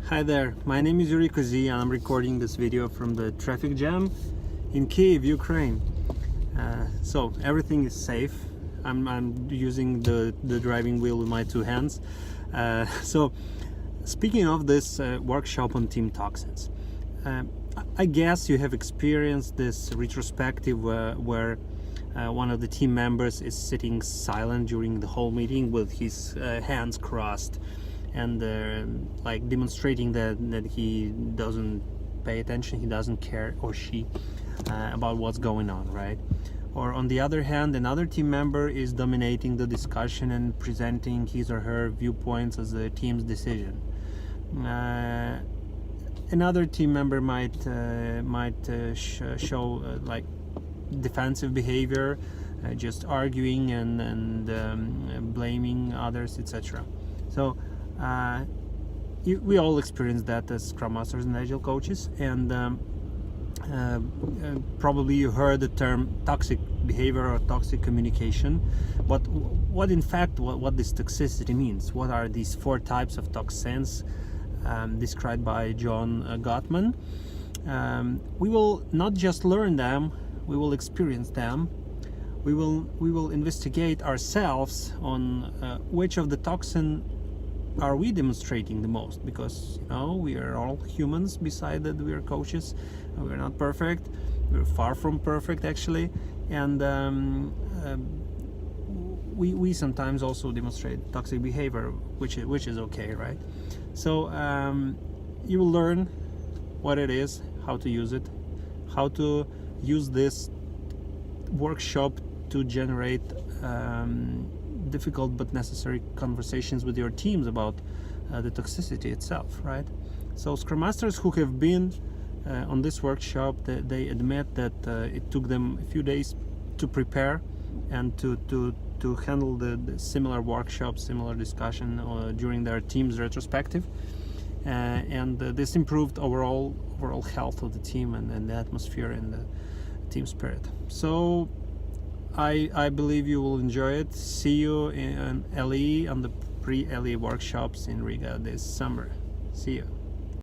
Hi there, my name is Yuriy Koziy and I'm recording this video from the traffic jam in Kyiv, Ukraine. So everything is safe. I'm using the driving wheel with my two hands. So speaking of this workshop on Team Toxins, I guess you have experienced this retrospective where one of the team members is sitting silent during the whole meeting with his hands crossed and like demonstrating that he doesn't pay attention, he doesn't care, or she, about what's going on, right? Or on the other hand, another team member is dominating the discussion and presenting his or her viewpoints as the team's decision. Another team member might show like defensive behavior, just arguing and blaming others, etc. So we all experience that as Scrum Masters and Agile coaches, and probably you heard the term toxic behavior or toxic communication. But what in fact what this toxicity means? What are these four types of toxins described by John Gottman? We will not just learn them, we will experience them. We will investigate ourselves on which of the toxin are we demonstrating the most, because we are all humans. Beside that, we are coaches, we're not perfect, we're far from perfect actually, and we sometimes also demonstrate toxic behavior, which is okay, right? So you will learn what it is, how to use it, how to use this workshop to generate difficult but necessary conversations with your teams about the toxicity itself, right? So Scrum Masters who have been on this workshop, they admit that it took them a few days to prepare and to handle the similar workshops, similar discussion during their team's retrospective, and this improved overall health of the team and the atmosphere and the team spirit. So I believe you will enjoy it. See you in LE on the pre-LE workshops in Riga this summer. See you.